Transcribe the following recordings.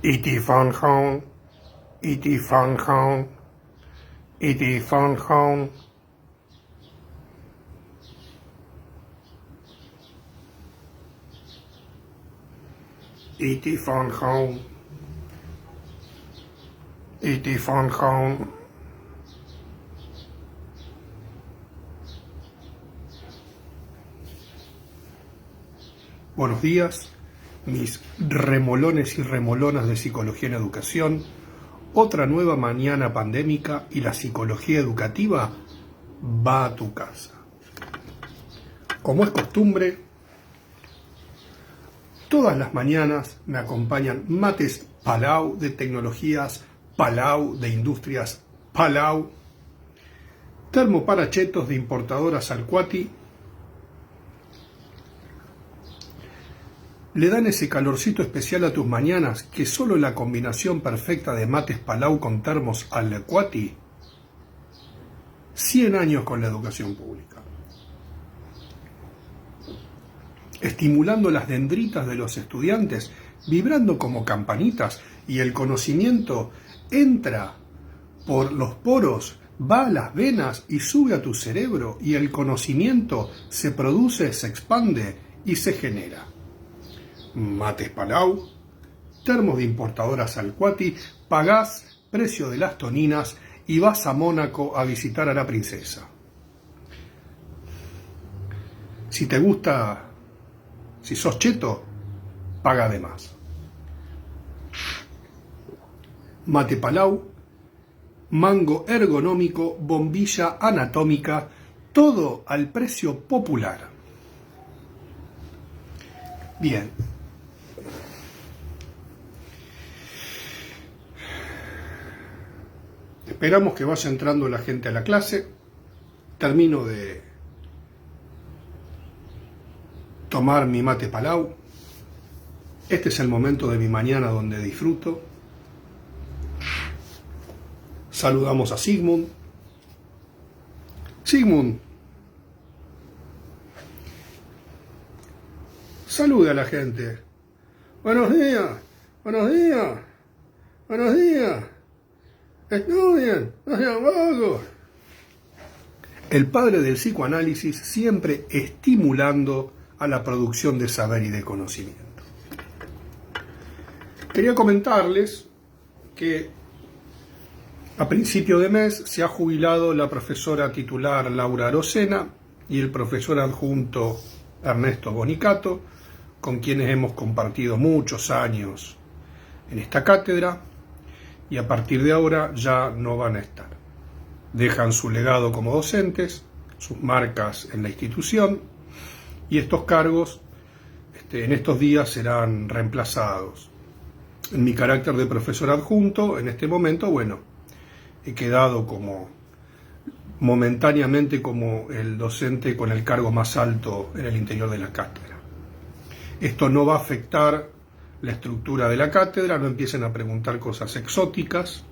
E.T. Phone Home, E.T. Phone Home, E.T. Phone Home. E.T. Phone Home, E.T. Phone Home. Buenos días, mis remolones y remolonas de Psicología en Educación. Otra nueva mañana pandémica y la psicología educativa va a tu casa. Como es costumbre, todas las mañanas me acompañan mates Palau de tecnologías Palau, de industrias Palau, termoparachetos de importadoras Alcuati. Le dan ese calorcito especial a tus mañanas que solo la combinación perfecta de mates Palau con termos Alcuati. 100 años con la educación pública. Estimulando las dendritas de los estudiantes, vibrando como campanitas, y el conocimiento entra por los poros, va a las venas y sube a tu cerebro, y el conocimiento se produce, se expande y se genera. Mates Palau, termos de importadoras Alcuati, pagás precio de las toninas y vas a Mónaco a visitar a la princesa. Si te gusta, si sos cheto, paga de más. Mate Palau, mango ergonómico, bombilla anatómica, todo al precio popular. Bien. Esperamos que vaya entrando la gente a la clase. Termino de tomar mi mate Palau. Este es el momento de mi mañana donde disfruto. Saludamos a Sigmund. Sigmund, saluda a la gente. Buenos días, buenos días, buenos días. Estudien, no sean vagos. El padre del psicoanálisis siempre estimulando a la producción de saber y de conocimiento. Quería comentarles que a principio de mes se ha jubilado la profesora titular Laura Arocena y el profesor adjunto Ernesto Bonicato, con quienes hemos compartido muchos años en esta cátedra, y a partir de ahora ya no van a estar. Dejan su legado como docentes, sus marcas en la institución, y estos cargos en estos días serán reemplazados. En mi carácter de profesor adjunto, en este momento, he quedado momentáneamente como el docente con el cargo más alto en el interior de la cátedra. Esto no va a afectar la estructura de la cátedra, no empiecen a preguntar cosas exóticas,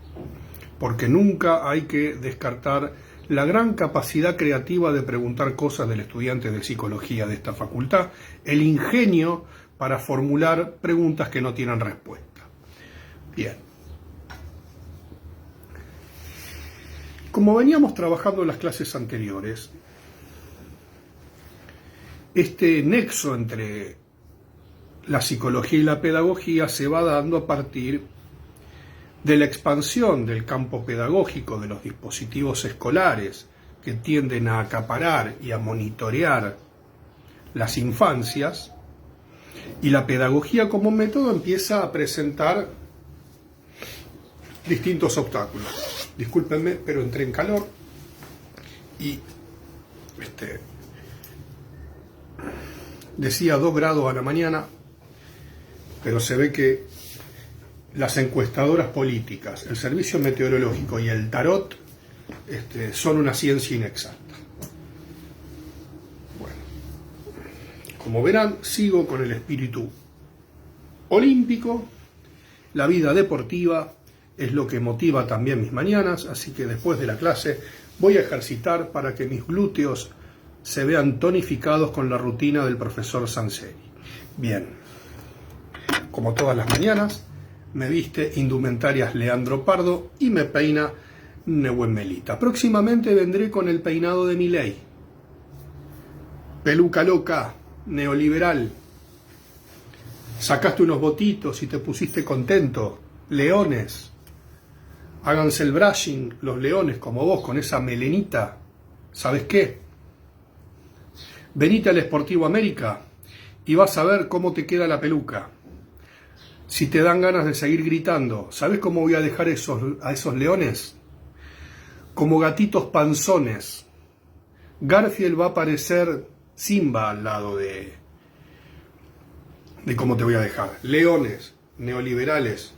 porque nunca hay que descartar la gran capacidad creativa de preguntar cosas del estudiante de psicología de esta facultad, el ingenio para formular preguntas que no tienen respuesta. Bien. Como veníamos trabajando en las clases anteriores, este nexo entre la psicología y la pedagogía se va dando a partir de la expansión del campo pedagógico de los dispositivos escolares que tienden a acaparar y a monitorear las infancias, y la pedagogía como método empieza a presentar distintos obstáculos. Discúlpenme, pero entré en calor y decía 2 grados a la mañana, pero se ve que las encuestadoras políticas, el servicio meteorológico y el tarot son una ciencia inexacta. Bueno, como verán, sigo con el espíritu olímpico. La vida deportiva es lo que motiva también mis mañanas, así que después de la clase voy a ejercitar para que mis glúteos se vean tonificados con la rutina del profesor Sanseri. Bien, como todas las mañanas, me viste indumentarias Leandro Pardo y me peina Nehuen Melita. Próximamente vendré con el peinado de Milei. Peluca loca, neoliberal. Sacaste unos votitos y te pusiste contento. Leones. Háganse el brushing, los leones, como vos, con esa melenita. ¿Sabes qué? Venite al Sportivo América y vas a ver cómo te queda la peluca. Si te dan ganas de seguir gritando, ¿sabes cómo voy a dejar a esos leones? Como gatitos panzones. Garfield va a parecer Simba al lado de cómo te voy a dejar. Leones, neoliberales,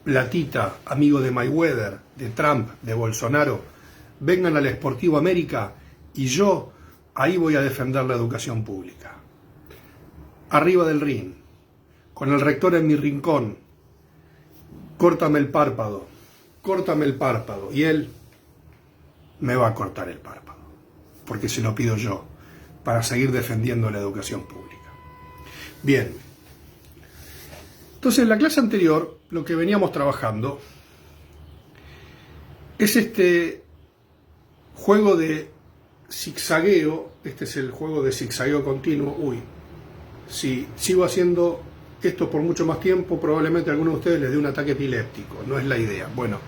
platita, amigo de Mayweather, de Trump, de Bolsonaro, vengan al Sportivo América y yo ahí voy a defender la educación pública. Arriba del ring, con el rector en mi rincón, córtame el párpado, y él me va a cortar el párpado, porque se lo pido yo, para seguir defendiendo la educación pública. Bien, entonces en la clase anterior lo que veníamos trabajando es este juego de zigzagueo. Este es el juego de zigzagueo continuo. Uy, si sigo haciendo esto por mucho más tiempo, probablemente a alguno de ustedes les dé un ataque epiléptico. No es la idea. Bueno,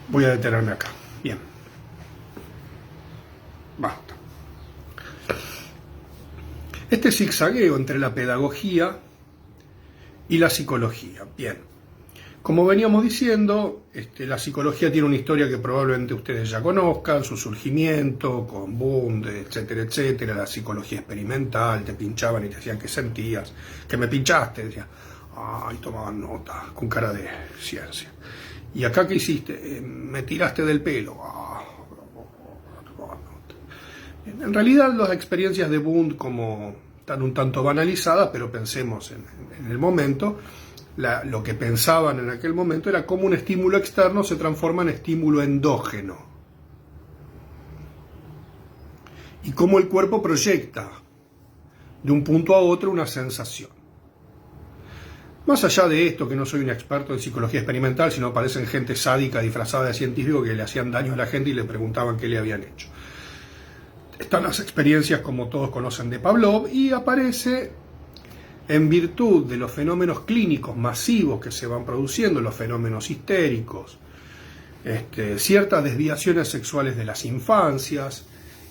voy a detenerme acá. Bien. Basta. Este zigzagueo entre la pedagogía y la psicología. Bien. Como veníamos diciendo, la psicología tiene una historia que probablemente ustedes ya conozcan, su surgimiento con Wundt, etcétera, etcétera, la psicología experimental, te pinchaban y te decían que sentías, que me pinchaste, decían, y tomaban nota, con cara de ciencia. ¿Y acá qué hiciste? Me tiraste del pelo. En realidad las experiencias de Wundt como están un tanto banalizadas, pero pensemos en el momento. Lo que pensaban en aquel momento era cómo un estímulo externo se transforma en estímulo endógeno y cómo el cuerpo proyecta de un punto a otro una sensación. Más allá de esto, que no soy un experto en psicología experimental, sino parecen gente sádica disfrazada de científico que le hacían daño a la gente y le preguntaban qué le habían hecho. Están las experiencias, como todos conocen, de Pavlov, y aparece, en virtud de los fenómenos clínicos masivos que se van produciendo, los fenómenos histéricos, ciertas desviaciones sexuales de las infancias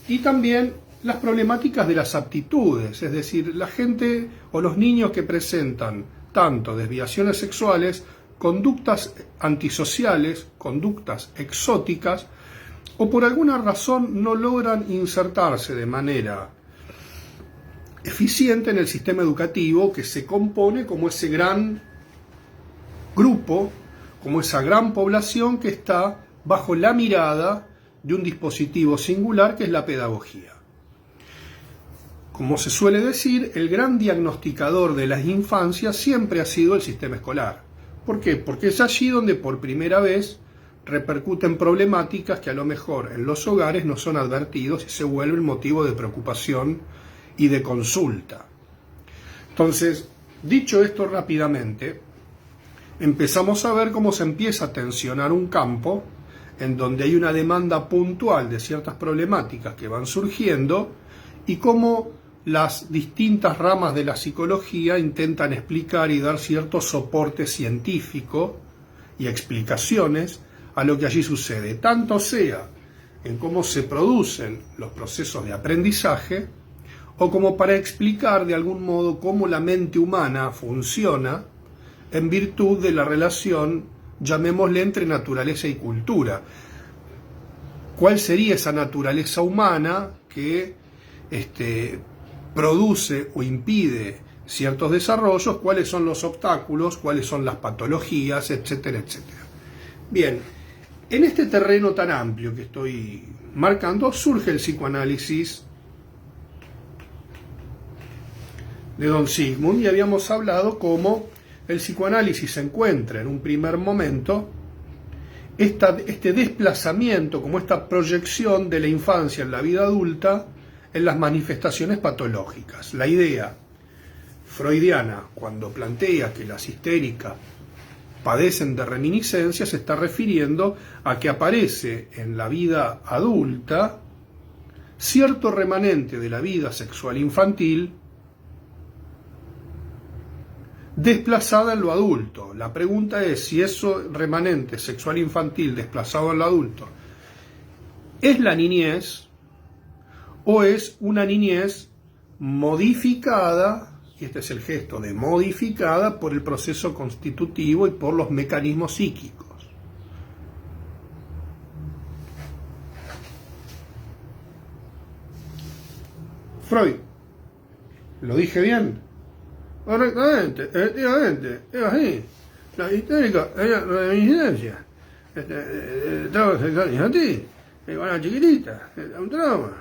y también las problemáticas de las aptitudes, es decir, la gente o los niños que presentan tanto desviaciones sexuales, conductas antisociales, conductas exóticas, o por alguna razón no logran insertarse de manera eficiente en el sistema educativo que se compone como ese gran grupo, como esa gran población que está bajo la mirada de un dispositivo singular que es la pedagogía. Como se suele decir, el gran diagnosticador de las infancias siempre ha sido el sistema escolar. ¿Por qué? Porque es allí donde por primera vez repercuten problemáticas que a lo mejor en los hogares no son advertidos y se vuelven motivo de preocupación y de consulta. Entonces, dicho esto rápidamente, empezamos a ver cómo se empieza a tensionar un campo en donde hay una demanda puntual de ciertas problemáticas que van surgiendo y cómo las distintas ramas de la psicología intentan explicar y dar cierto soporte científico y explicaciones a lo que allí sucede, tanto sea en cómo se producen los procesos de aprendizaje o como para explicar de algún modo cómo la mente humana funciona en virtud de la relación, llamémosle, entre naturaleza y cultura. ¿Cuál sería esa naturaleza humana que produce o impide ciertos desarrollos? ¿Cuáles son los obstáculos? ¿Cuáles son las patologías? Etcétera, etcétera. Bien, en este terreno tan amplio que estoy marcando surge el psicoanálisis de Don Sigmund y habíamos hablado cómo el psicoanálisis encuentra en un primer momento este desplazamiento, como esta proyección de la infancia en la vida adulta en las manifestaciones patológicas. La idea freudiana, cuando plantea que las histéricas padecen de reminiscencia, se está refiriendo a que aparece en la vida adulta cierto remanente de la vida sexual infantil desplazada en lo adulto. La pregunta es si eso remanente sexual infantil desplazado en lo adulto es la niñez o es una niñez modificada, y este es el gesto de modificada, por el proceso constitutivo y por los mecanismos psíquicos. Freud, ¿lo dije bien? Correctamente, efectivamente, es así. La histérica es la reminiscencia. Trauma sexual infantil, con la chiquitita, un trauma.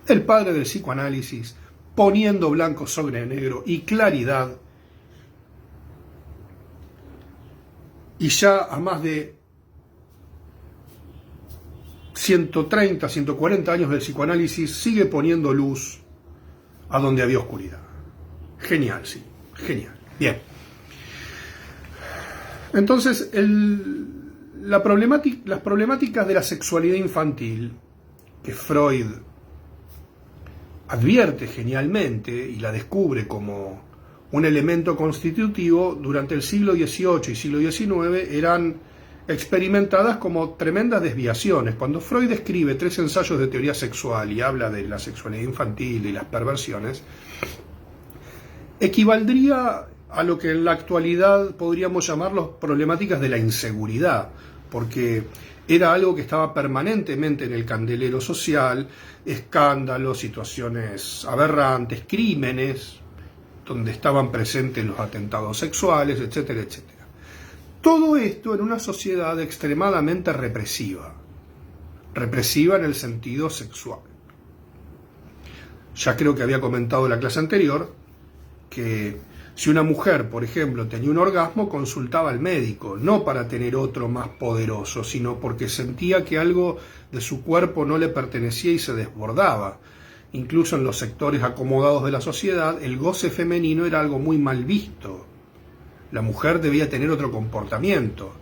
El padre del psicoanálisis, poniendo blanco sobre negro y claridad, y ya a más de 130, 140 años del psicoanálisis, sigue poniendo luz a donde había oscuridad. Genial, sí, genial. Bien. Entonces, las problemáticas de la sexualidad infantil, que Freud advierte genialmente y la descubre como un elemento constitutivo, durante el siglo XVIII y siglo XIX eran experimentadas como tremendas desviaciones. Cuando Freud escribe 3 ensayos de teoría sexual y habla de la sexualidad infantil y las perversiones, equivaldría a lo que en la actualidad podríamos llamar las problemáticas de la inseguridad, porque era algo que estaba permanentemente en el candelero social, escándalos, situaciones aberrantes, crímenes, donde estaban presentes los atentados sexuales, etcétera, etcétera. Todo esto en una sociedad extremadamente represiva en el sentido sexual. Ya creo que había comentado en la clase anterior que si una mujer, por ejemplo, tenía un orgasmo, consultaba al médico, no para tener otro más poderoso, sino porque sentía que algo de su cuerpo no le pertenecía y se desbordaba. Incluso en los sectores acomodados de la sociedad, el goce femenino era algo muy mal visto. La mujer debía tener otro comportamiento.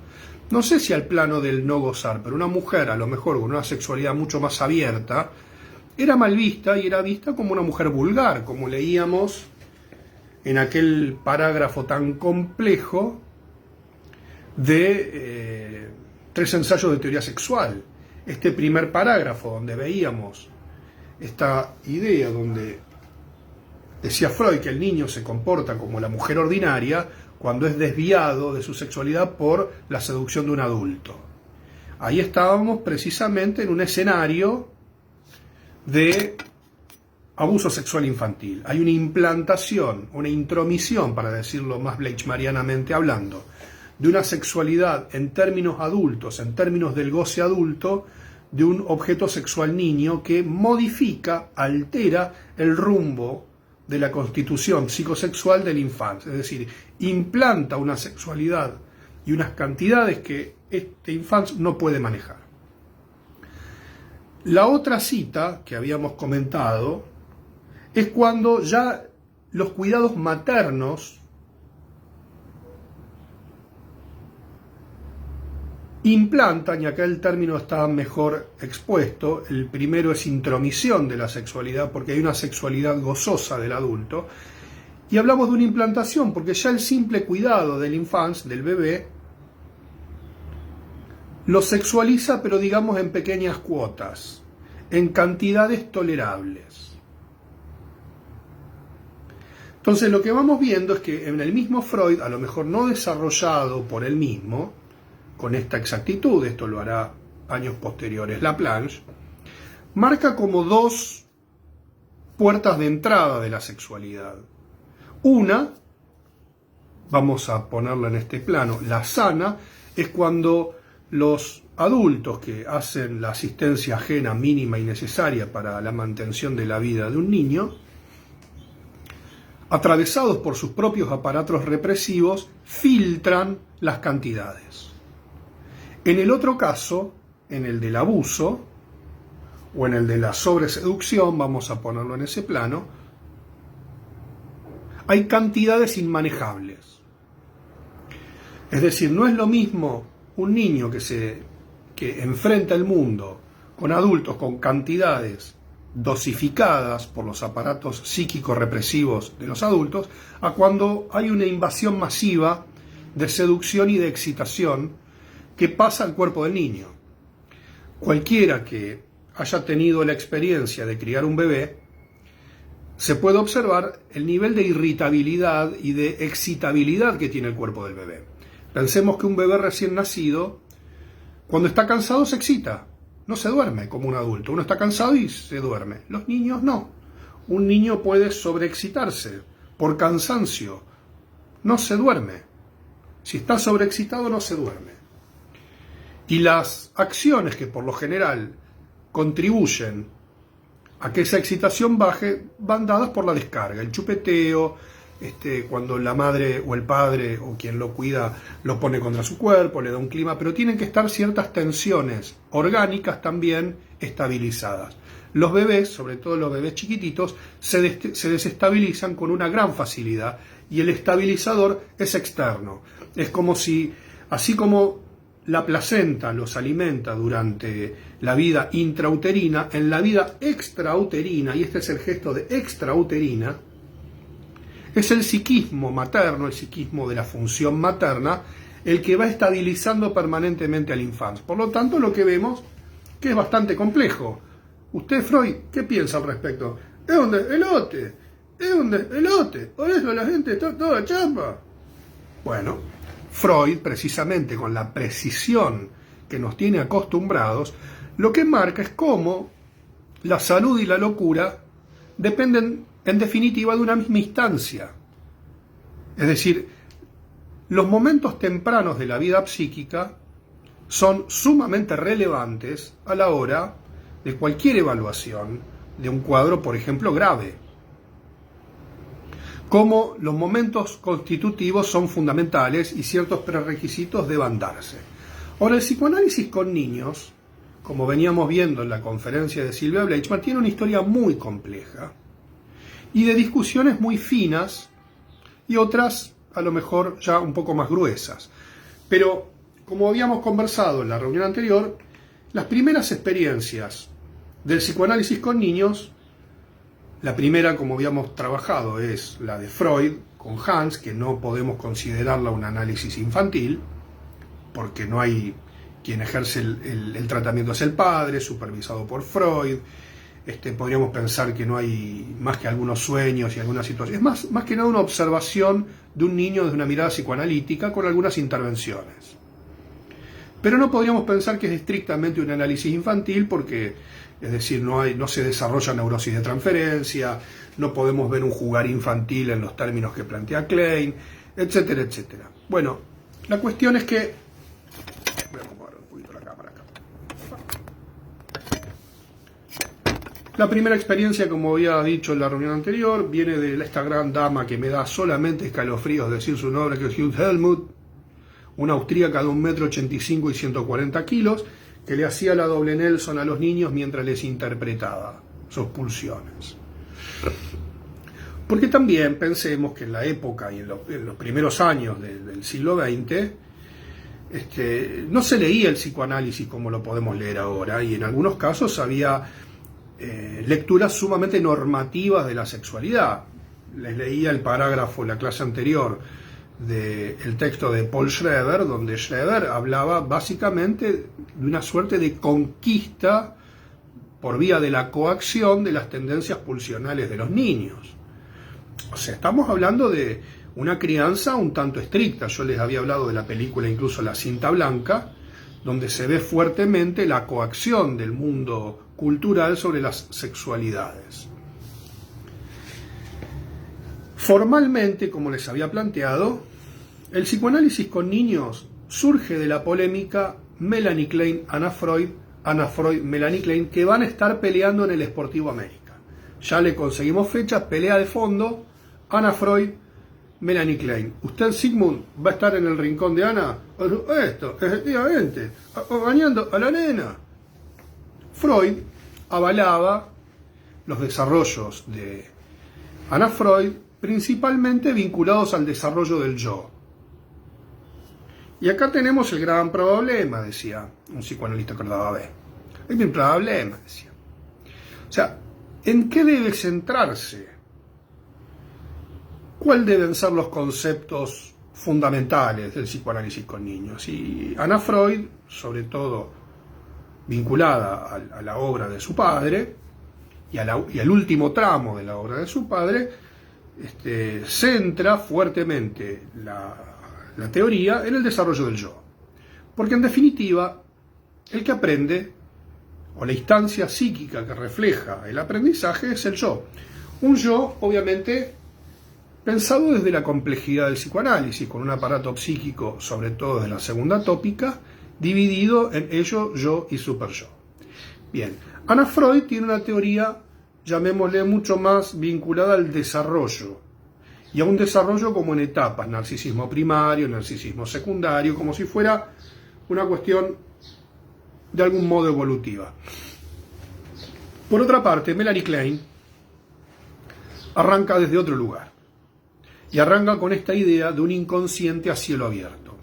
No sé si al plano del no gozar, pero una mujer, a lo mejor con una sexualidad mucho más abierta, era mal vista y era vista como una mujer vulgar, como leíamos en aquel parágrafo tan complejo de 3 ensayos de teoría sexual. Este primer parágrafo donde veíamos esta idea, donde decía Freud que el niño se comporta como la mujer ordinaria cuando es desviado de su sexualidad por la seducción de un adulto. Ahí estábamos precisamente en un escenario de abuso sexual infantil. Hay una implantación, una intromisión, para decirlo más bleichmarianamente hablando, de una sexualidad en términos adultos, en términos del goce adulto, de un objeto sexual niño que modifica, altera el rumbo de la constitución psicosexual del infante. Es decir, implanta una sexualidad y unas cantidades que este infante no puede manejar. La otra cita que habíamos comentado es cuando ya los cuidados maternos implantan, y acá el término está mejor expuesto, el primero es intromisión de la sexualidad, porque hay una sexualidad gozosa del adulto, y hablamos de una implantación, porque ya el simple cuidado del infante, del bebé, lo sexualiza, pero digamos en pequeñas cuotas, en cantidades tolerables. Entonces lo que vamos viendo es que en el mismo Freud, a lo mejor no desarrollado por él mismo, con esta exactitud, esto lo hará años posteriores Laplanche, marca como 2 puertas de entrada de la sexualidad. Una, vamos a ponerla en este plano, la sana, es cuando los adultos que hacen la asistencia ajena mínima y necesaria para la mantención de la vida de un niño, atravesados por sus propios aparatos represivos, filtran las cantidades. En el otro caso, en el del abuso, o en el de la sobreseducción, vamos a ponerlo en ese plano, hay cantidades inmanejables. Es decir, no es lo mismo un niño que enfrenta el mundo con adultos con cantidades dosificadas por los aparatos psíquicos represivos de los adultos, a cuando hay una invasión masiva de seducción y de excitación que pasa al cuerpo del niño. Cualquiera que haya tenido la experiencia de criar un bebé, se puede observar el nivel de irritabilidad y de excitabilidad que tiene el cuerpo del bebé. Pensemos que un bebé recién nacido, cuando está cansado se excita, no se duerme como un adulto. Uno está cansado y se duerme. Los niños no. Un niño puede sobreexcitarse por cansancio, no se duerme. Si está sobreexcitado no se duerme. Y las acciones que por lo general contribuyen a que esa excitación baje van dadas por la descarga, el chupeteo, cuando la madre o el padre o quien lo cuida lo pone contra su cuerpo, le da un clima, pero tienen que estar ciertas tensiones orgánicas también estabilizadas. Los bebés, sobre todo los bebés chiquititos, se desestabilizan con una gran facilidad y el estabilizador es externo. Es como si, así como la placenta los alimenta durante la vida intrauterina, en la vida extrauterina, y este es el gesto de extrauterina, es el psiquismo materno, el psiquismo de la función materna, el que va estabilizando permanentemente al infante. Por lo tanto, lo que vemos que es bastante complejo. Usted, Freud, ¿qué piensa al respecto? Es un despelote, es un despelote, por eso la gente está toda chapa. Bueno, Freud, precisamente con la precisión que nos tiene acostumbrados, lo que marca es cómo la salud y la locura dependen, en definitiva, de una misma instancia. Es decir, los momentos tempranos de la vida psíquica son sumamente relevantes a la hora de cualquier evaluación de un cuadro, por ejemplo, grave. Como los momentos constitutivos son fundamentales y ciertos prerequisitos deban darse. Ahora, el psicoanálisis con niños, como veníamos viendo en la conferencia de Sylvia Bleichmann, tiene una historia muy compleja y de discusiones muy finas y otras a lo mejor ya un poco más gruesas. Pero, como habíamos conversado en la reunión anterior, las primeras experiencias del psicoanálisis con niños, la primera, como habíamos trabajado, es la de Freud con Hans, que no podemos considerarla un análisis infantil, porque no hay quien ejerce el tratamiento, es el padre, supervisado por Freud. Podríamos pensar que no hay más que algunos sueños y algunas situaciones. Es más que nada una observación de un niño desde una mirada psicoanalítica con algunas intervenciones. Pero no podríamos pensar que es estrictamente un análisis infantil porque, es decir, no se desarrolla neurosis de transferencia, no podemos ver un jugar infantil en los términos que plantea Klein, etcétera, etcétera. Bueno, la cuestión es que... Voy a acomodar un poquito la cámara acá. La primera experiencia, como había dicho en la reunión anterior, viene de esta gran dama que me da solamente escalofríos decir su nombre, que es Hugh Helmut, una austríaca de 1,85 m y 140 kilos, que le hacía la doble Nelson a los niños mientras les interpretaba sus pulsiones. Porque también pensemos que en la época y en los primeros años del siglo XX, no se leía el psicoanálisis como lo podemos leer ahora, y en algunos casos había lecturas sumamente normativas de la sexualidad. Les leía el parágrafo en la clase anterior del texto de Paul Schroeder, donde Schroeder hablaba básicamente de una suerte de conquista por vía de la coacción de las tendencias pulsionales de los niños. O sea, estamos hablando de una crianza un tanto estricta. Yo les había hablado de la película, incluso La cinta blanca, donde se ve fuertemente la coacción del mundo cultural sobre las sexualidades. Formalmente, como les había planteado, el psicoanálisis con niños surge de la polémica Melanie Klein, Anna Freud, Melanie Klein, que van a estar peleando en el Sportivo América. Ya le conseguimos fechas, pelea de fondo, Anna Freud, Melanie Klein. ¿Usted, Sigmund, va a estar en el rincón de Ana? Esto, efectivamente, bañando a la nena. Freud avalaba los desarrollos de Anna Freud principalmente vinculados al desarrollo del yo. Y acá tenemos el gran problema, decía un psicoanalista cordobés. Hay un problema, decía. O sea, ¿en qué debe centrarse? ¿Cuáles deben ser los conceptos fundamentales del psicoanálisis con niños? Y Anna Freud, sobre todo vinculada a la obra de su padre y al último tramo de la obra de su padre, centra fuertemente la teoría en el desarrollo del yo. Porque en definitiva, el que aprende, o la instancia psíquica que refleja el aprendizaje, es el yo. Un yo, obviamente, pensado desde la complejidad del psicoanálisis, con un aparato psíquico, sobre todo desde la segunda tópica, dividido en ello, yo y superyo. Bien, Anna Freud tiene una teoría, llamémosle, mucho más vinculada al desarrollo, y a un desarrollo como en etapas, narcisismo primario, narcisismo secundario, como si fuera una cuestión de algún modo evolutiva. Por otra parte, Melanie Klein arranca desde otro lugar, y arranca con esta idea de un inconsciente a cielo abierto.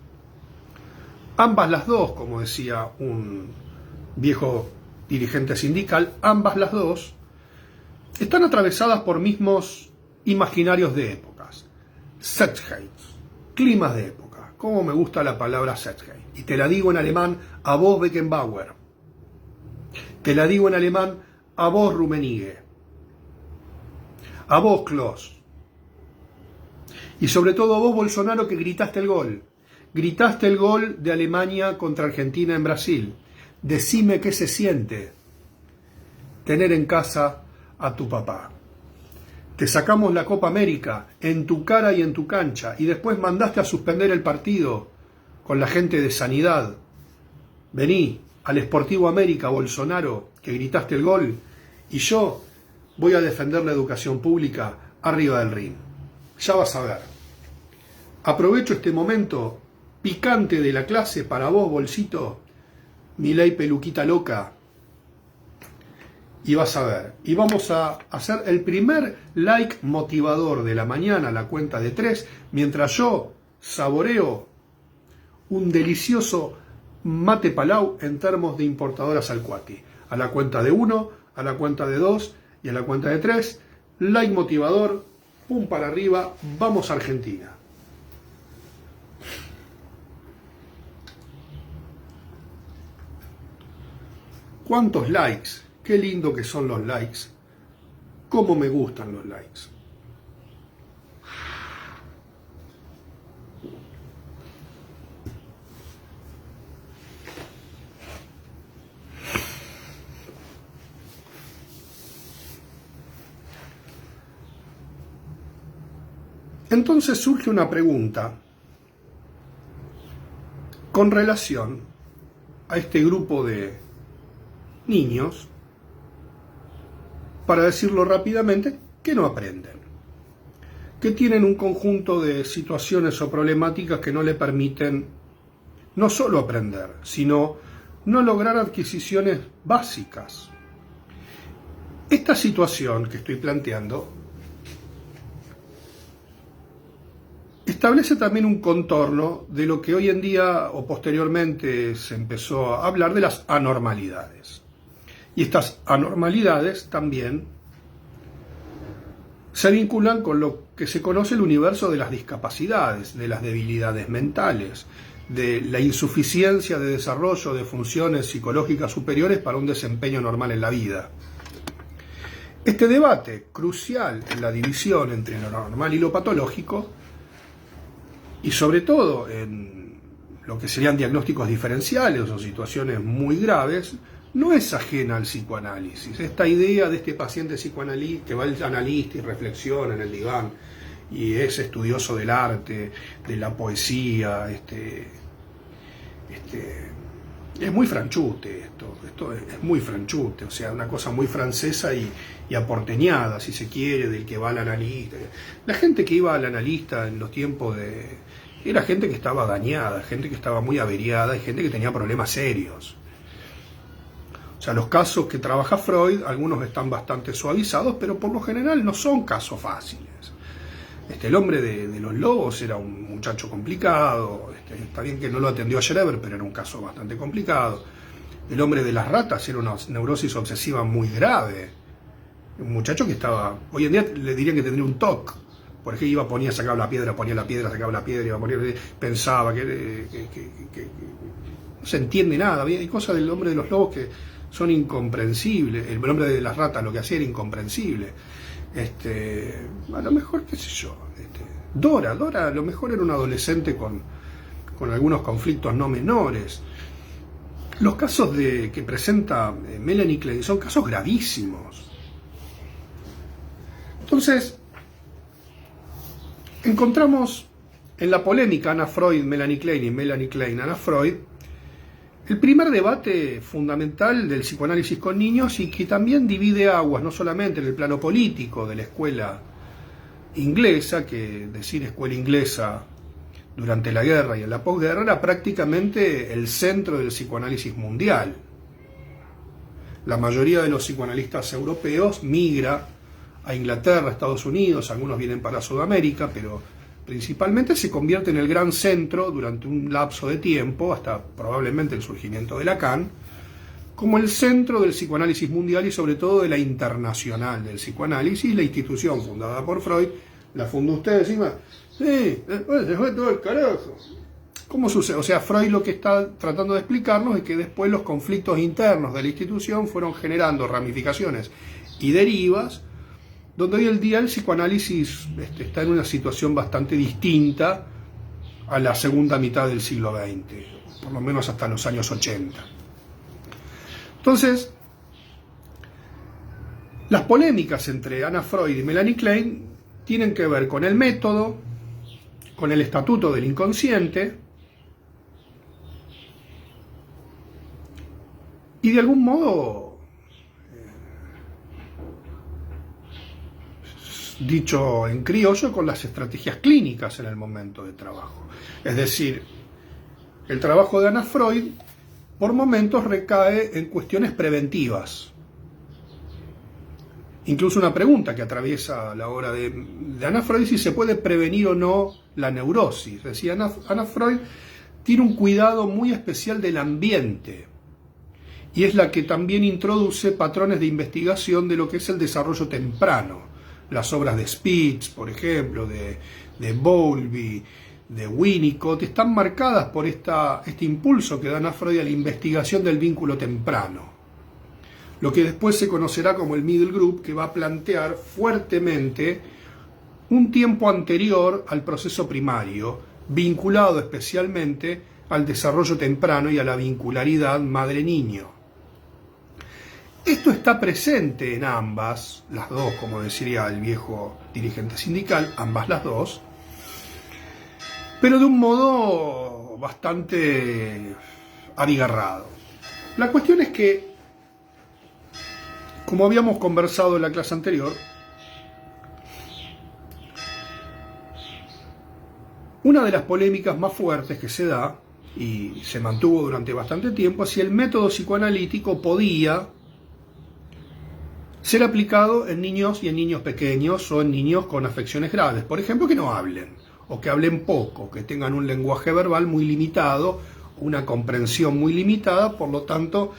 Ambas las dos, como decía un viejo dirigente sindical, ambas las dos están atravesadas por mismos imaginarios de épocas. Zeitgeist, climas de época. Cómo me gusta la palabra Zeitgeist. Y te la digo en alemán a vos, Beckenbauer. Te la digo en alemán a vos, Rummenigge. A vos, Kloss. Y sobre todo a vos, Bolsonaro, que gritaste el gol. Gritaste el gol de Alemania contra Argentina en Brasil. Decime qué se siente tener en casa a tu papá. Te sacamos la Copa América en tu cara y en tu cancha, y después mandaste a suspender el partido con la gente de sanidad. Vení al Sportivo América, Bolsonaro, que gritaste el gol, y yo voy a defender la educación pública arriba del ring. Ya vas a ver. Aprovecho este momento picante de la clase para vos, Bolsito, Milei peluquita loca, y vas a ver. Y vamos a hacer el primer like motivador de la mañana a la cuenta de 3, mientras yo saboreo un delicioso mate palau en termos de importadoras Alcuati. A la cuenta de 1, a la cuenta de 2 y a la cuenta de 3, like motivador, pum para arriba, vamos a Argentina. ¿Cuántos likes? Qué lindo que son los likes. Cómo me gustan los likes. Entonces surge una pregunta con relación a este grupo de niños, para decirlo rápidamente, que no aprenden, que tienen un conjunto de situaciones o problemáticas que no le permiten no solo aprender, sino no lograr adquisiciones básicas. Esta situación que estoy planteando establece también un contorno de lo que hoy en día o posteriormente se empezó a hablar de las anormalidades. Y estas anormalidades también se vinculan con lo que se conoce el universo de las discapacidades, de las debilidades mentales, de la insuficiencia de desarrollo de funciones psicológicas superiores para un desempeño normal en la vida. Este debate crucial en la división entre lo normal y lo patológico, y sobre todo en lo que serían diagnósticos diferenciales o situaciones muy graves, no es ajena al psicoanálisis. Esta idea de este paciente psicoanalista que va al analista y reflexiona en el diván y es estudioso del arte, de la poesía, es muy franchute esto es muy franchute, o sea, una cosa muy francesa y aporteñada, si se quiere, del que va al analista. La gente que iba al analista en los tiempos era gente que estaba dañada, gente que estaba muy averiada y gente que tenía problemas serios. O sea, los casos que trabaja Freud, algunos están bastante suavizados, pero por lo general no son casos fáciles. El hombre de los lobos era un muchacho complicado, está bien que no lo atendió a Schreber, pero era un caso bastante complicado. El hombre de las ratas era una neurosis obsesiva muy grave. Un muchacho que estaba, hoy en día le dirían que tendría un TOC, porque iba, ponía, sacaba la piedra, sacaba la piedra, iba a poner, pensaba que no se entiende nada. Hay cosas del hombre de los lobos que son incomprensibles. El hombre de las ratas lo que hacía era incomprensible. A lo mejor, qué sé yo, Dora a lo mejor era un adolescente con algunos conflictos no menores. Los casos que presenta Melanie Klein son casos gravísimos. Entonces, encontramos en la polémica Anna Freud, Melanie Klein y Melanie Klein, Anna Freud, el primer debate fundamental del psicoanálisis con niños y que también divide aguas, no solamente en el plano político de la escuela inglesa, que decir escuela inglesa durante la guerra y en la posguerra era prácticamente el centro del psicoanálisis mundial. La mayoría de los psicoanalistas europeos migra a Inglaterra, Estados Unidos, algunos vienen para Sudamérica, pero principalmente se convierte en el gran centro durante un lapso de tiempo, hasta probablemente el surgimiento de Lacan, como el centro del psicoanálisis mundial y sobre todo de la internacional del psicoanálisis, la institución fundada por Freud. La fundó usted encima. Sí, después se fue todo el carajo. ¿Cómo sucede? O sea, Freud lo que está tratando de explicarnos es que después los conflictos internos de la institución fueron generando ramificaciones y derivas, donde hoy en día el psicoanálisis está en una situación bastante distinta a la segunda mitad del siglo XX, por lo menos hasta los años 80. Entonces, las polémicas entre Anna Freud y Melanie Klein tienen que ver con el método, con el estatuto del inconsciente y de algún modo, dicho en criollo, con las estrategias clínicas en el momento de trabajo. Es decir, el trabajo de Anna Freud por momentos recae en cuestiones preventivas. Incluso una pregunta que atraviesa la obra de Anna Freud, si se puede prevenir o no la neurosis. Decía Anna Freud tiene un cuidado muy especial del ambiente y es la que también introduce patrones de investigación de lo que es el desarrollo temprano. Las obras de Spitz, por ejemplo, de Bowlby, de Winnicott, están marcadas por este impulso que da Anna Freud a la investigación del vínculo temprano. Lo que después se conocerá como el Middle Group, que va a plantear fuertemente un tiempo anterior al proceso primario, vinculado especialmente al desarrollo temprano y a la vincularidad madre-niño. Esto está presente en ambas, las dos, como decía el viejo dirigente sindical, ambas las dos, pero de un modo bastante abigarrado. La cuestión es que, como habíamos conversado en la clase anterior, una de las polémicas más fuertes que se da, y se mantuvo durante bastante tiempo, es si el método psicoanalítico podía ser aplicado en niños y en niños pequeños o en niños con afecciones graves. Por ejemplo, que no hablen, o que hablen poco, que tengan un lenguaje verbal muy limitado, una comprensión muy limitada, por lo tanto,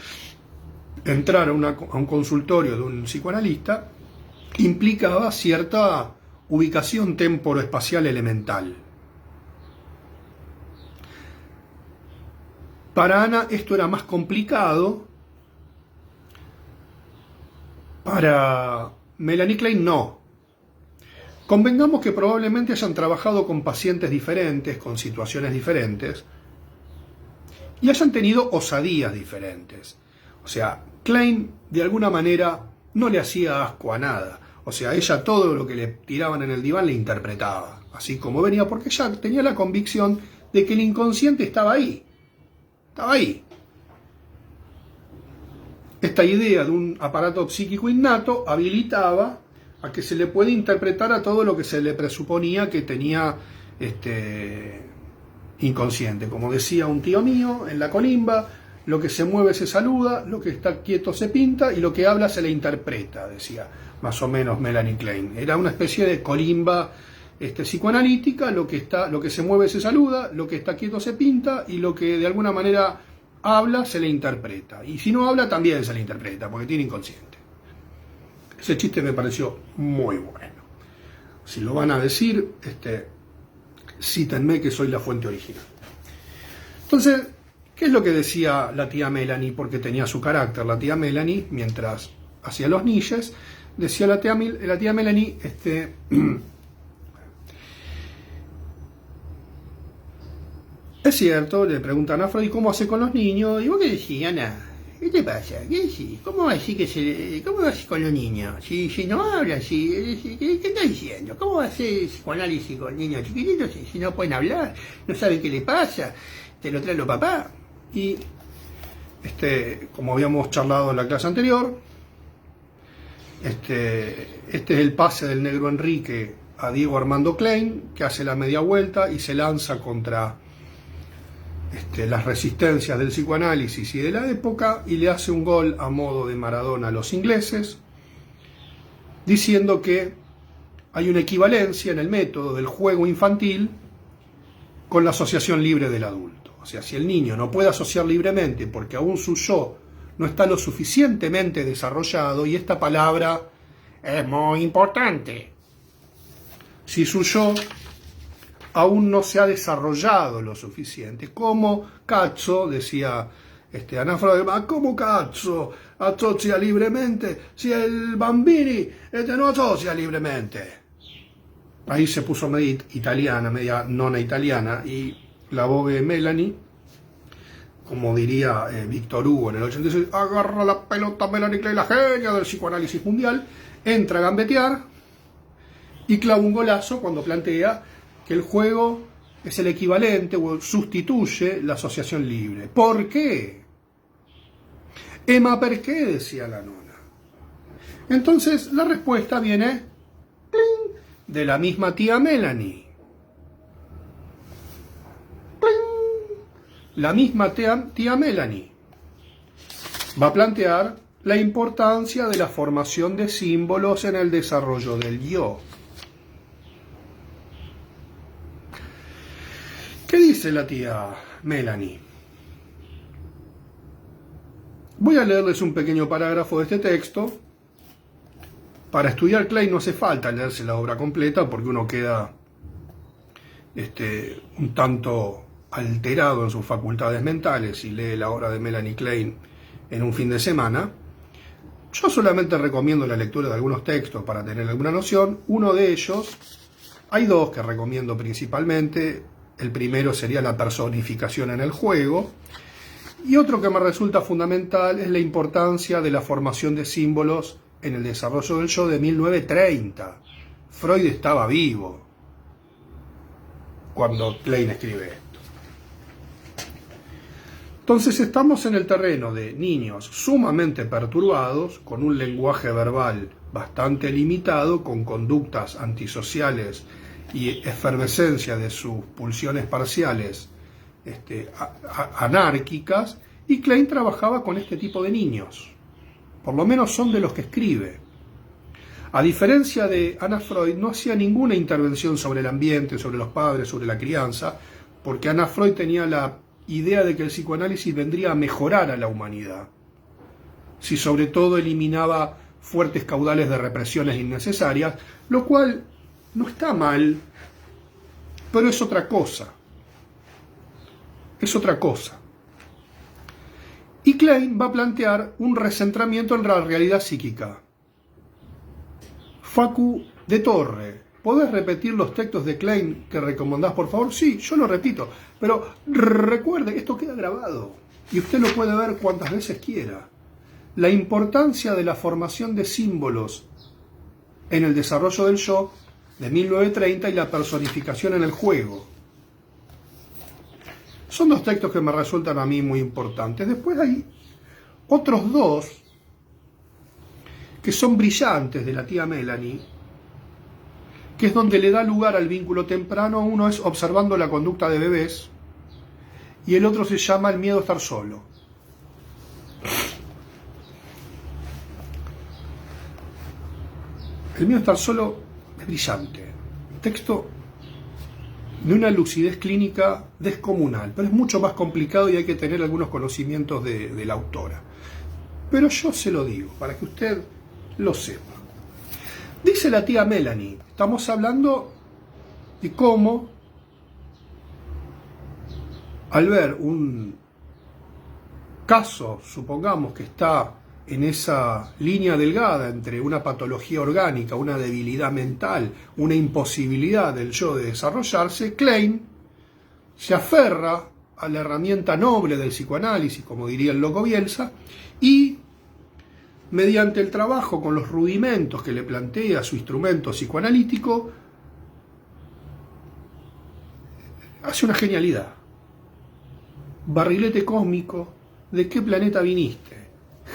entrar a un consultorio de un psicoanalista implicaba cierta ubicación temporoespacial elemental. Para Anna esto era más complicado, para Melanie Klein no. Convengamos que probablemente hayan trabajado con pacientes diferentes, con situaciones diferentes, y hayan tenido osadías diferentes. O sea, Klein de alguna manera no le hacía asco a nada. O sea, ella todo lo que le tiraban en el diván le interpretaba, así como venía, porque ella tenía la convicción de que el inconsciente estaba ahí. Estaba ahí. Esta idea de un aparato psíquico innato habilitaba a que se le puede interpretar a todo lo que se le presuponía que tenía inconsciente. Como decía un tío mío en la colimba, lo que se mueve se saluda, lo que está quieto se pinta y lo que habla se le interpreta, decía más o menos Melanie Klein. Era una especie de colimba psicoanalítica, lo que se mueve se saluda, lo que está quieto se pinta y lo que de alguna manera habla se le interpreta. Y si no habla también se le interpreta, porque tiene inconsciente. Ese chiste me pareció muy bueno. Si lo van a decir, cítenme que soy la fuente original. Entonces, ¿qué es lo que decía la tía Melanie? Porque tenía su carácter. La tía Melanie, mientras hacía los niches, decía la tía Melanie, es cierto, le preguntan a Freud cómo hace con los niños, y vos qué decís, Ana, ¿qué te pasa? ¿Qué decís? ¿Cómo hace con los niños? Si no hablan, ¿qué está diciendo? ¿Cómo hace psicoanálisis con niños chiquititos si no pueden hablar? ¿No saben qué les pasa? ¿Te lo traen los papás? Y, como habíamos charlado en la clase anterior, este es el pase del negro Enrique a Diego Armando Klein, que hace la media vuelta y se lanza contra las resistencias del psicoanálisis y de la época, y le hace un gol a modo de Maradona a los ingleses, diciendo que hay una equivalencia en el método del juego infantil con la asociación libre del adulto. O sea, si el niño no puede asociar libremente porque aún su yo no está lo suficientemente desarrollado, y esta palabra es muy importante, si su yo aún no se ha desarrollado lo suficiente, como cazzo, decía Ana Freud, ma come cazzo associa libremente si el bambini no associa libremente? Ahí se puso media italiana, media nona italiana, y la Vogue Melanie, como diría Víctor Hugo en el 86, agarra la pelota Melanie Klein, la genia del psicoanálisis mundial, entra a gambetear y clava un golazo cuando plantea que el juego es el equivalente o sustituye la asociación libre. ¿Por qué? Emma, ¿por qué? Decía la nona. Entonces la respuesta viene de la misma tía Melanie. La misma tía Melanie va a plantear la importancia de la formación de símbolos en el desarrollo del yo. ¿Qué dice la tía Melanie? Voy a leerles un pequeño parágrafo de este texto. Para estudiar Klein no hace falta leerse la obra completa porque uno queda un tanto alterado en sus facultades mentales y lee la obra de Melanie Klein en un fin de semana. Yo solamente recomiendo la lectura de algunos textos para tener alguna noción. Uno de ellos, hay dos que recomiendo principalmente. El primero sería la personificación en el juego, y otro que me resulta fundamental es la importancia de la formación de símbolos en el desarrollo del yo de 1930. Freud estaba vivo cuando Klein escribe esto. Entonces estamos en el terreno de niños sumamente perturbados, con un lenguaje verbal bastante limitado, con conductas antisociales y efervescencia de sus pulsiones parciales anárquicas, y Klein trabajaba con este tipo de niños, por lo menos son de los que escribe. A diferencia de Ana Freud, no hacía ninguna intervención sobre el ambiente, sobre los padres, sobre la crianza, porque Ana Freud tenía la idea de que el psicoanálisis vendría a mejorar a la humanidad, si sobre todo eliminaba fuertes caudales de represiones innecesarias, lo cual no está mal, pero es otra cosa. Es otra cosa. Y Klein va a plantear un recentramiento en la realidad psíquica. Facu de Torre, ¿podés repetir los textos de Klein que recomendás, por favor? Sí, yo lo repito, pero recuerde que esto queda grabado y usted lo puede ver cuantas veces quiera. La importancia de la formación de símbolos en el desarrollo del yo de 1930 y la personificación en el juego. Son dos textos que me resultan a mí muy importantes. Después hay otros dos que son brillantes de la tía Melanie, que es donde le da lugar al vínculo temprano. Uno es Observando la conducta de bebés y el otro se llama El miedo a estar solo. El miedo a estar solo es brillante, Texto de una lucidez clínica descomunal, pero es mucho más complicado y hay que tener algunos conocimientos de la autora. Pero yo se lo digo, para que usted lo sepa. Dice la tía Melanie, estamos hablando de cómo, al ver un caso, supongamos que está en esa línea delgada entre una patología orgánica, una debilidad mental, una imposibilidad del yo de desarrollarse, Klein se aferra a la herramienta noble del psicoanálisis, como diría el loco Bielsa, y mediante el trabajo con los rudimentos que le plantea su instrumento psicoanalítico, hace una genialidad. Barrilete cósmico, ¿de qué planeta viniste?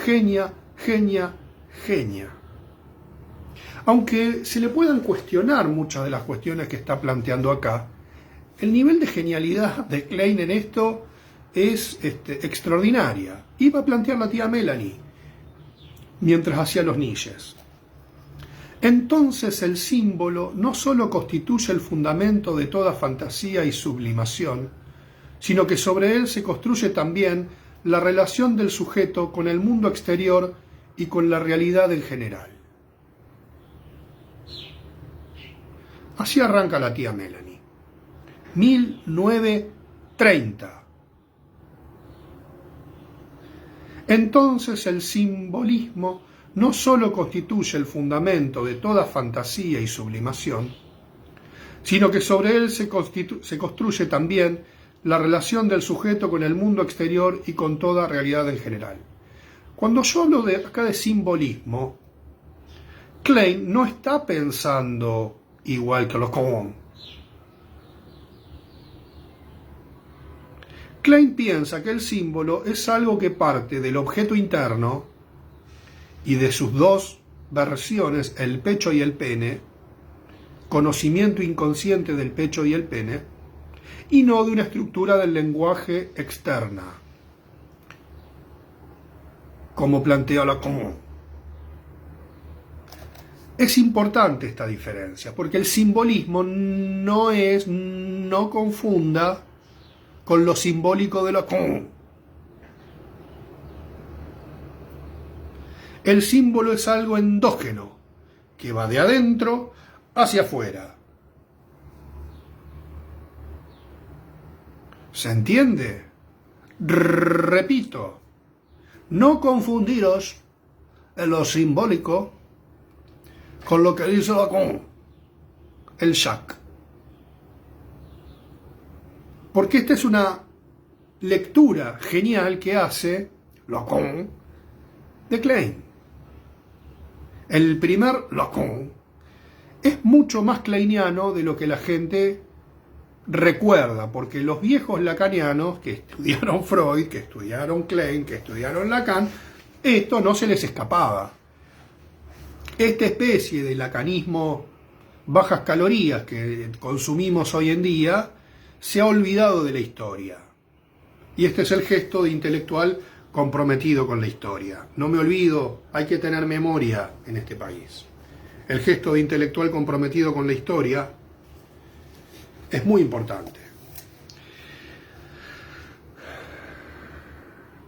Genia, genia, genia. Aunque se le puedan cuestionar muchas de las cuestiones que está planteando acá, el nivel de genialidad de Klein en esto es extraordinaria. Iba a plantear la tía Melanie mientras hacía los niches. Entonces el símbolo no solo constituye el fundamento de toda fantasía y sublimación, sino que sobre él se construye también la relación del sujeto con el mundo exterior y con la realidad en general. Así arranca la tía Melanie. 1930. Entonces el simbolismo no solo constituye el fundamento de toda fantasía y sublimación, sino que sobre él se construye también la relación del sujeto con el mundo exterior y con toda realidad en general. Cuando yo hablo acá de simbolismo, Klein no está pensando igual que los comunes. Klein piensa que el símbolo es algo que parte del objeto interno y de sus dos versiones, el pecho y el pene, conocimiento inconsciente del pecho y el pene, y no de una estructura del lenguaje externa, como plantea Lacan. Es importante esta diferencia, porque el simbolismo no confunda con lo simbólico de Lacan. El símbolo es algo endógeno, que va de adentro hacia afuera. ¿Se entiende? Repito, no confundiros en lo simbólico con lo que dice Lacan, el Jacques. Porque esta es una lectura genial que hace Lacan de Klein. El primer Lacan es mucho más kleiniano de lo que la gente recuerda, porque los viejos lacanianos que estudiaron Freud, que estudiaron Klein, que estudiaron Lacan, esto no se les escapaba. Esta especie de lacanismo bajas calorías que consumimos hoy en día se ha olvidado de la historia. Y este es el gesto de intelectual comprometido con la historia. No me olvido, hay que tener memoria en este país. El gesto de intelectual comprometido con la historia es muy importante.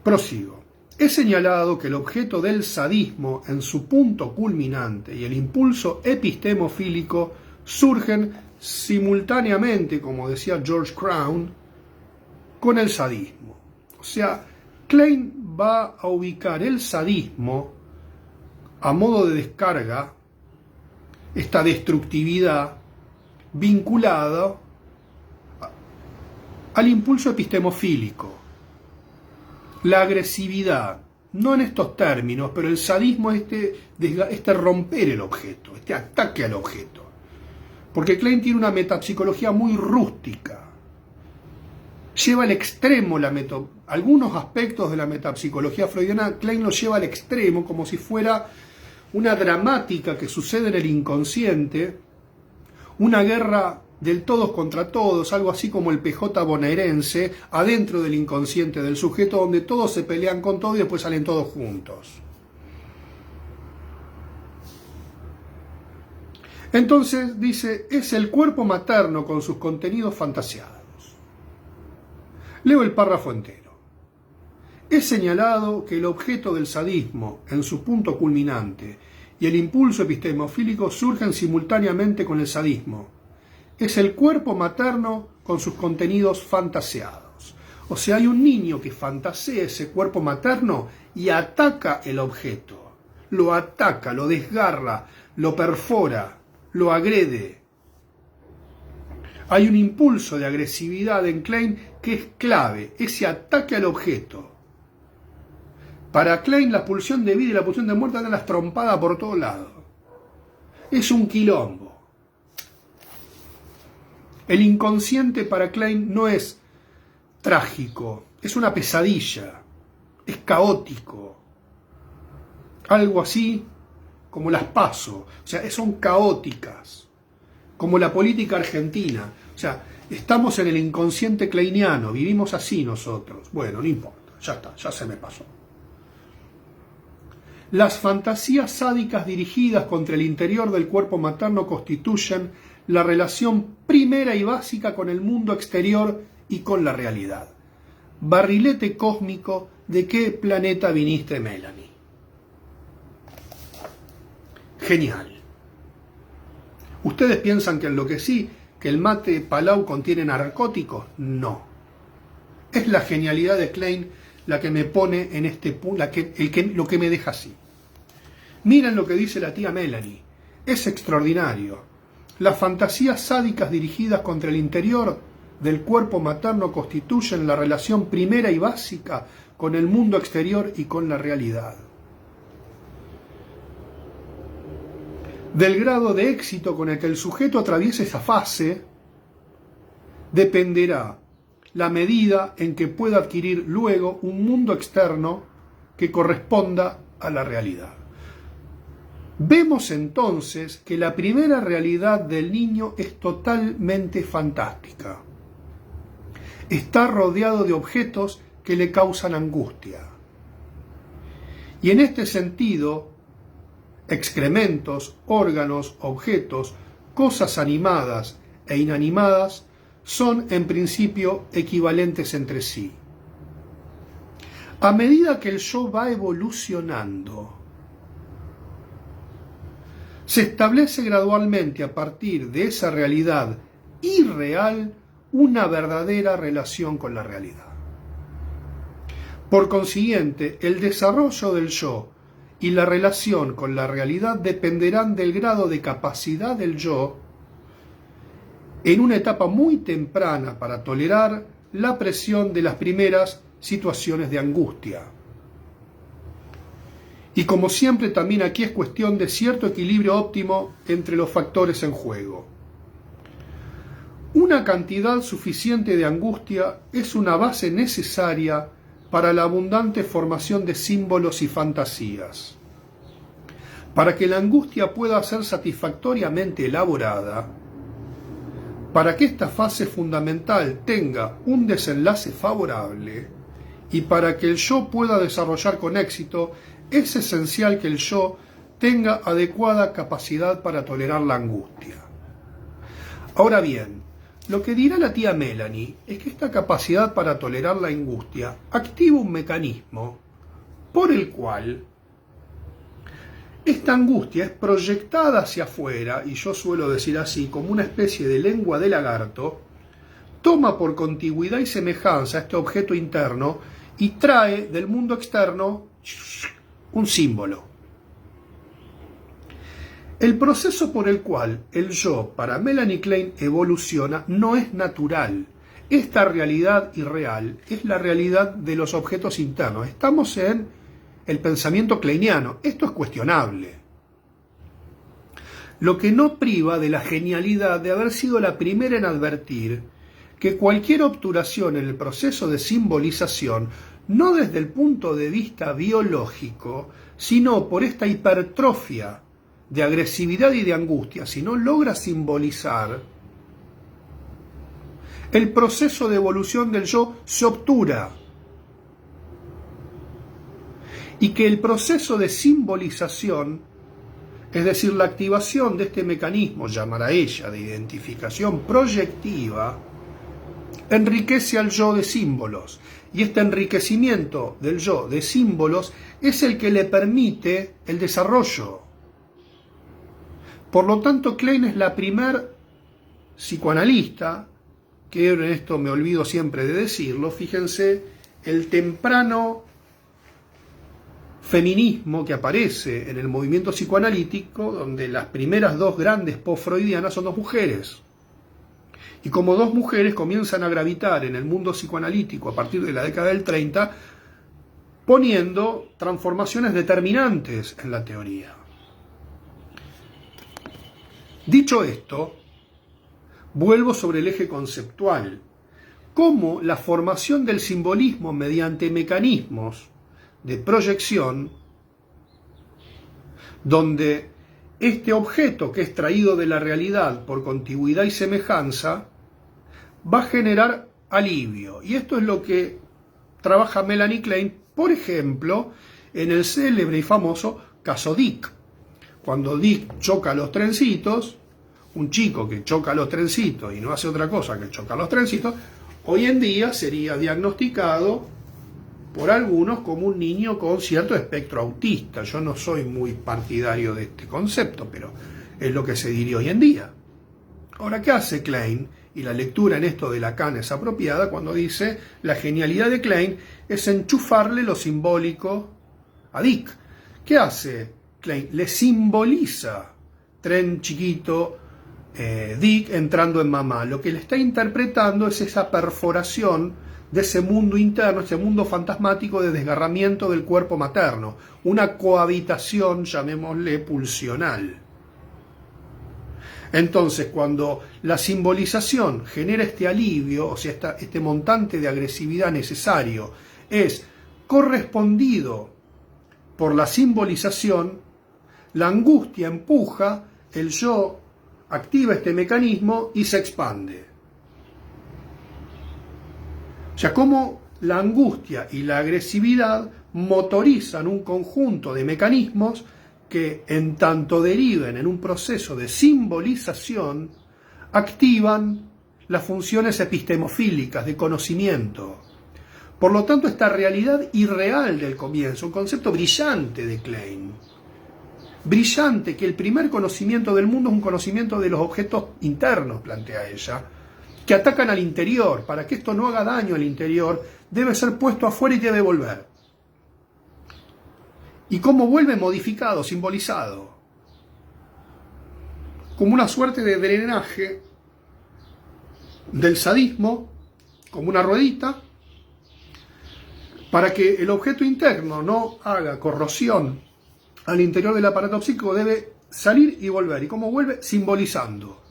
Prosigo. He señalado que el objeto del sadismo en su punto culminante y el impulso epistemofílico surgen simultáneamente, como decía George Crown, con el sadismo. O sea, Klein va a ubicar el sadismo a modo de descarga, esta destructividad vinculada al impulso epistemofílico, la agresividad, no en estos términos, pero el sadismo es este romper el objeto, este ataque al objeto. Porque Klein tiene una metapsicología muy rústica. Lleva al extremo algunos aspectos de la metapsicología freudiana, Klein los lleva al extremo como si fuera una dramática que sucede en el inconsciente, una guerra del todos contra todos, algo así como el PJ bonaerense, adentro del inconsciente del sujeto, donde todos se pelean con todo y después salen todos juntos. Entonces dice, es el cuerpo materno con sus contenidos fantasiados. Leo el párrafo entero. Es señalado que el objeto del sadismo, en su punto culminante, y el impulso epistemofílico surgen simultáneamente con el sadismo. Es el cuerpo materno con sus contenidos fantaseados. O sea, hay un niño que fantasea ese cuerpo materno y ataca el objeto. Lo ataca, lo desgarra, lo perfora, lo agrede. Hay un impulso de agresividad en Klein que es clave, ese ataque al objeto. Para Klein la pulsión de vida y la pulsión de muerte dan las trompadas por todos lados. Es un quilombo. El inconsciente para Klein no es trágico, es una pesadilla, es caótico. Algo así como las PASO, o sea, son caóticas, como la política argentina. O sea, estamos en el inconsciente kleiniano, vivimos así nosotros. Bueno, no importa, ya está, ya se me pasó. Las fantasías sádicas dirigidas contra el interior del cuerpo materno constituyen la relación primera y básica con el mundo exterior y con la realidad. Barrilete cósmico, ¿de qué planeta viniste, Melanie? Genial. ¿Ustedes piensan que enloquecí, que el mate Palau contiene narcóticos? No. Es la genialidad de Klein la que me pone en este punto, lo que me deja así. Miren lo que dice la tía Melanie. Es extraordinario. Las fantasías sádicas dirigidas contra el interior del cuerpo materno constituyen la relación primera y básica con el mundo exterior y con la realidad. Del grado de éxito con el que el sujeto atraviese esa fase, dependerá la medida en que pueda adquirir luego un mundo externo que corresponda a la realidad. Vemos entonces que la primera realidad del niño es totalmente fantástica. Está rodeado de objetos que le causan angustia. Y en este sentido, excrementos, órganos, objetos, cosas animadas e inanimadas son en principio equivalentes entre sí. A medida que el yo va evolucionando, se establece gradualmente a partir de esa realidad irreal una verdadera relación con la realidad. Por consiguiente, el desarrollo del yo y la relación con la realidad dependerán del grado de capacidad del yo en una etapa muy temprana para tolerar la presión de las primeras situaciones de angustia. Y como siempre, también aquí es cuestión de cierto equilibrio óptimo entre los factores en juego. Una cantidad suficiente de angustia es una base necesaria para la abundante formación de símbolos y fantasías. Para que la angustia pueda ser satisfactoriamente elaborada, para que esta fase fundamental tenga un desenlace favorable y para que el yo pueda desarrollar con éxito, es esencial que el yo tenga adecuada capacidad para tolerar la angustia. Ahora bien, lo que dirá la tía Melanie es que esta capacidad para tolerar la angustia activa un mecanismo por el cual esta angustia es proyectada hacia afuera, y yo suelo decir así, como una especie de lengua de lagarto, toma por contigüidad y semejanza a este objeto interno y trae del mundo externo un símbolo. El proceso por el cual el yo para Melanie Klein evoluciona no es natural. Esta realidad irreal es la realidad de los objetos internos. Estamos en el pensamiento kleiniano. Esto es cuestionable. Lo que no priva de la genialidad de haber sido la primera en advertir que cualquier obturación en el proceso de simbolización, no desde el punto de vista biológico, sino por esta hipertrofia de agresividad y de angustia, si no logra simbolizar, el proceso de evolución del yo se obtura. Y que el proceso de simbolización Es decir, la activación de este mecanismo, llamará ella, de identificación proyectiva, enriquece al yo de símbolos. Y este enriquecimiento del yo de símbolos es el que le permite el desarrollo. Por lo tanto, Klein es la primer psicoanalista, que en esto me olvido siempre de decirlo, fíjense, el temprano feminismo que aparece en el movimiento psicoanalítico, donde las primeras dos grandes post-freudianas son dos mujeres. Y como dos mujeres comienzan a gravitar en el mundo psicoanalítico a partir de la década del 30, poniendo transformaciones determinantes en la teoría. Dicho esto, vuelvo sobre el eje conceptual. Cómo la formación del simbolismo mediante mecanismos de proyección, donde este objeto que es traído de la realidad por contigüidad y semejanza, va a generar alivio. Y esto es lo que trabaja Melanie Klein, por ejemplo, en el célebre y famoso caso Dick. Cuando Dick choca los trencitos, un chico que choca los trencitos y no hace otra cosa que chocar los trencitos, hoy en día sería diagnosticado por algunos como un niño con cierto espectro autista. Yo no soy muy partidario de este concepto, pero es lo que se diría hoy en día. Ahora, ¿qué hace Klein? Y la lectura en esto de Lacan es apropiada cuando dice: la genialidad de Klein es enchufarle lo simbólico a Dick. ¿Qué hace Klein? Le simboliza tren chiquito, Dick entrando en mamá. Lo que le está interpretando es esa perforación de ese mundo interno, ese mundo fantasmático de desgarramiento del cuerpo materno, una cohabitación, llamémosle, pulsional. Entonces, cuando la simbolización genera este alivio, o sea, este montante de agresividad necesario, es correspondido por la simbolización, la angustia empuja, el yo activa este mecanismo y se expande. O sea, cómo la angustia y la agresividad motorizan un conjunto de mecanismos que, en tanto deriven en un proceso de simbolización, activan las funciones epistemofílicas de conocimiento. Por lo tanto, esta realidad irreal del comienzo, un concepto brillante de Klein, brillante, que el primer conocimiento del mundo es un conocimiento de los objetos internos, plantea ella, que atacan al interior. Para que esto no haga daño al interior, debe ser puesto afuera y debe volver. ¿Y cómo vuelve? Modificado, simbolizado, como una suerte de drenaje del sadismo, como una ruedita, para que el objeto interno no haga corrosión al interior del aparato psíquico. Debe salir y volver. ¿Y cómo vuelve? Simbolizando.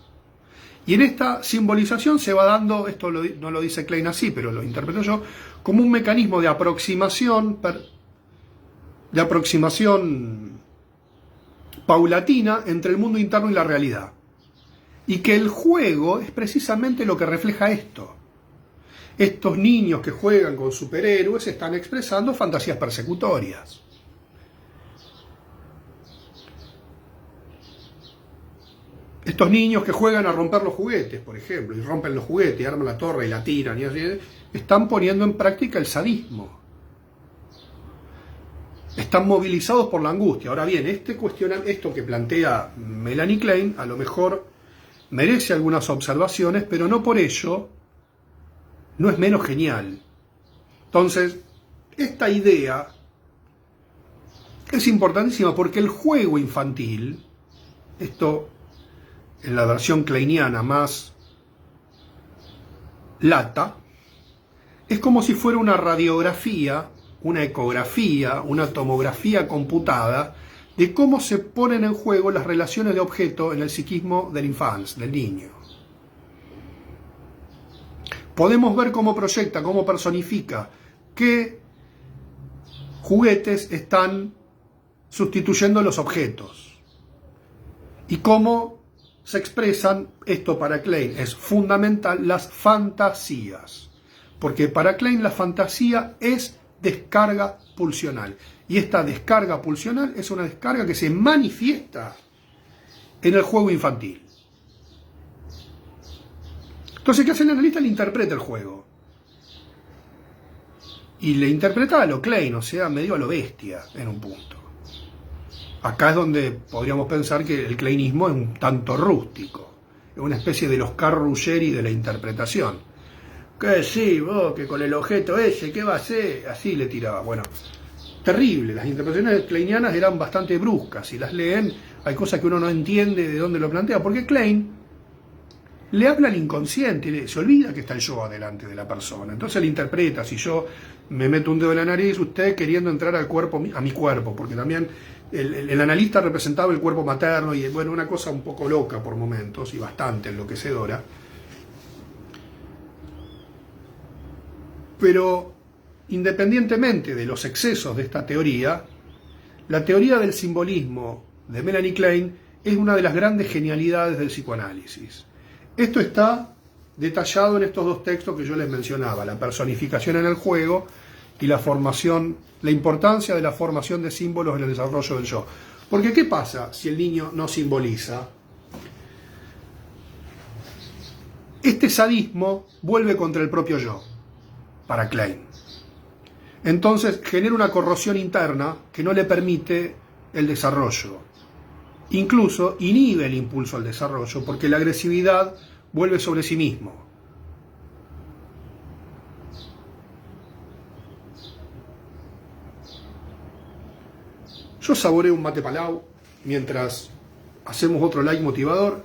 Y en esta simbolización se va dando, esto no lo dice Klein así, pero lo interpreto yo, como un mecanismo de aproximación paulatina entre el mundo interno y la realidad. Y que el juego es precisamente lo que refleja esto. Estos niños que juegan con superhéroes están expresando fantasías persecutorias. Estos niños que juegan a romper los juguetes, por ejemplo, y rompen los juguetes, y arman la torre y la tiran, y así, están poniendo en práctica el sadismo. Están movilizados por la angustia. Ahora bien, esto que plantea Melanie Klein a lo mejor merece algunas observaciones, pero no por ello no es menos genial. Entonces, esta idea es importantísima porque el juego infantil, esto en la versión kleiniana más lata, es como si fuera una radiografía, una ecografía, una tomografía computada de cómo se ponen en juego las relaciones de objeto en el psiquismo del infans, del niño. Podemos ver cómo proyecta, cómo personifica, qué juguetes están sustituyendo los objetos y cómo se expresan, esto para Klein es fundamental, las fantasías. Porque para Klein la fantasía es descarga pulsional. Y esta descarga pulsional es una descarga que se manifiesta en el juego infantil. Entonces, ¿qué hace el analista? Le interpreta el juego. Y le interpreta a lo Klein, o sea, medio a lo bestia, en un punto. Acá es donde podríamos pensar que el kleinismo es un tanto rústico. Es una especie de los Ruggeri de la interpretación. Que sí, vos, que con el objeto ese, ¿qué va a hacer? Así le tiraba. Bueno, terrible. Las interpretaciones kleinianas eran bastante bruscas. Si las leen, hay cosas que uno no entiende de dónde lo plantea. Porque Klein le habla al inconsciente, se olvida que está el yo adelante de la persona. Entonces le interpreta. Si yo me meto un dedo en la nariz, usted queriendo entrar al cuerpo, a mi cuerpo, porque también el analista representaba el cuerpo materno y, bueno, una cosa un poco loca por momentos y bastante enloquecedora. Pero independientemente de los excesos de esta teoría, la teoría del simbolismo de Melanie Klein es una de las grandes genialidades del psicoanálisis. Esto está detallado en estos dos textos que yo les mencionaba, la personificación en el juego y la formación, la importancia de la formación de símbolos en el desarrollo del yo. Porque ¿qué pasa si el niño no simboliza? Este sadismo vuelve contra el propio yo, para Klein. Entonces genera una corrosión interna que no le permite el desarrollo. Incluso inhibe el impulso al desarrollo porque la agresividad vuelve sobre sí mismo. Yo saboreo un mate palau mientras hacemos otro like motivador.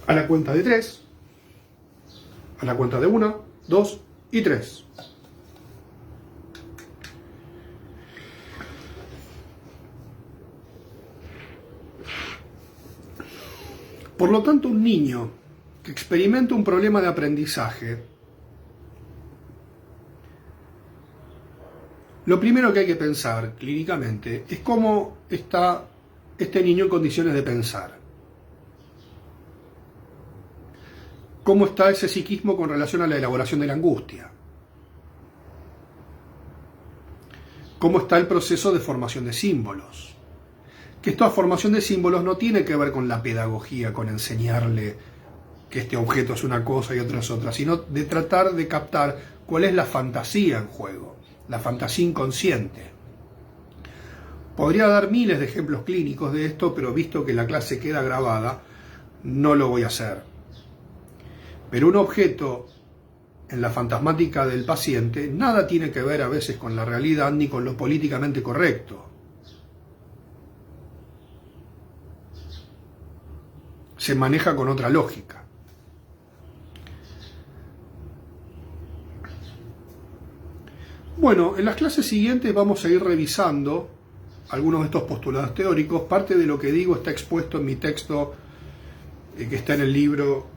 A la cuenta de 3. A la cuenta de 1, 2 y 3. Por lo tanto, un niño que experimenta un problema de aprendizaje, lo primero que hay que pensar clínicamente es cómo está este niño en condiciones de pensar. ¿Cómo está ese psiquismo con relación a la elaboración de la angustia? ¿Cómo está el proceso de formación de símbolos? Que esta formación de símbolos no tiene que ver con la pedagogía, con enseñarle que este objeto es una cosa y otra es otra, sino de tratar de captar cuál es la fantasía en juego, la fantasía inconsciente. Podría dar miles de ejemplos clínicos de esto, pero visto que la clase queda grabada, no lo voy a hacer. Pero un objeto en la fantasmática del paciente nada tiene que ver a veces con la realidad ni con lo políticamente correcto. Se maneja con otra lógica. Bueno, en las clases siguientes vamos a ir revisando algunos de estos postulados teóricos. Parte de lo que digo está expuesto en mi texto que está en el libro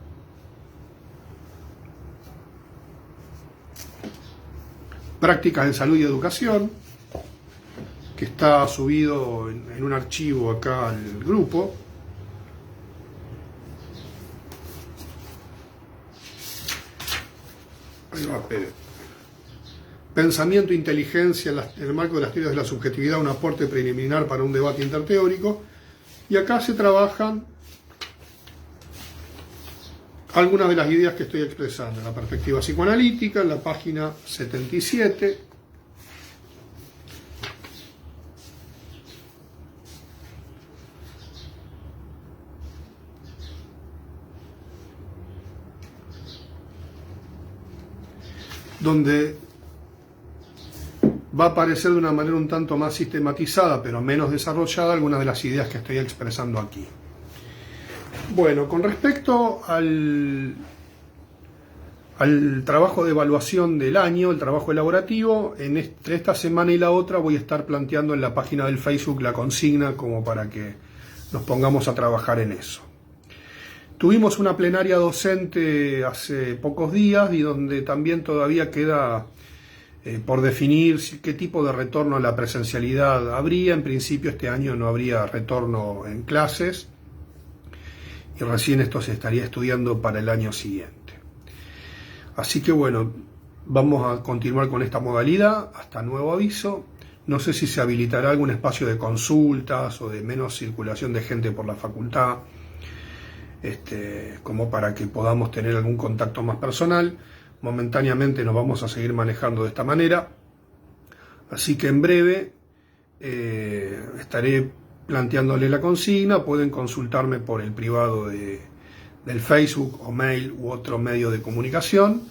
Prácticas en Salud y Educación, que está subido en un archivo acá al grupo. Ahí va, Pensamiento e inteligencia en el marco de las teorías de la subjetividad, un aporte preliminar para un debate interteórico. Y acá se trabajan algunas de las ideas que estoy expresando en la perspectiva psicoanalítica, en la página 77. Donde va a aparecer de una manera un tanto más sistematizada, pero menos desarrollada, algunas de las ideas que estoy expresando aquí. Bueno, con respecto al trabajo de evaluación del año, el trabajo elaborativo, entre esta semana y la otra voy a estar planteando en la página del Facebook la consigna como para que nos pongamos a trabajar en eso. Tuvimos una plenaria docente hace pocos días y donde también todavía queda por definir qué tipo de retorno a la presencialidad habría. En principio este año no habría retorno en clases y recién esto se estaría estudiando para el año siguiente. Así que bueno, vamos a continuar con esta modalidad hasta nuevo aviso. No sé si se habilitará algún espacio de consultas o de menos circulación de gente por la facultad, como para que podamos tener algún contacto más personal. Momentáneamente nos vamos a seguir manejando de esta manera. Así que en breve estaré planteándole la consigna. Pueden consultarme por el privado del Facebook o mail u otro medio de comunicación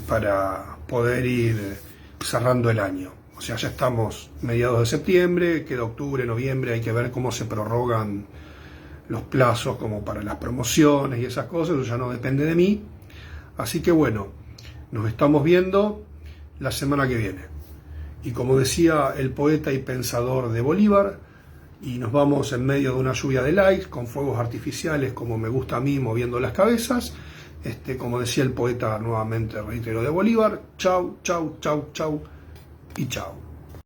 para poder ir cerrando el año. O sea, ya estamos mediados de septiembre, queda octubre, noviembre, hay que ver cómo se prorrogan los plazos como para las promociones y esas cosas, eso ya no depende de mí. Así que bueno, nos estamos viendo la semana que viene. Y como decía el poeta y pensador de Bolívar, y nos vamos en medio de una lluvia de likes, con fuegos artificiales como me gusta a mí, moviendo las cabezas. Como decía el poeta, nuevamente reitero, de Bolívar, chau, chau, chau, chau y chau.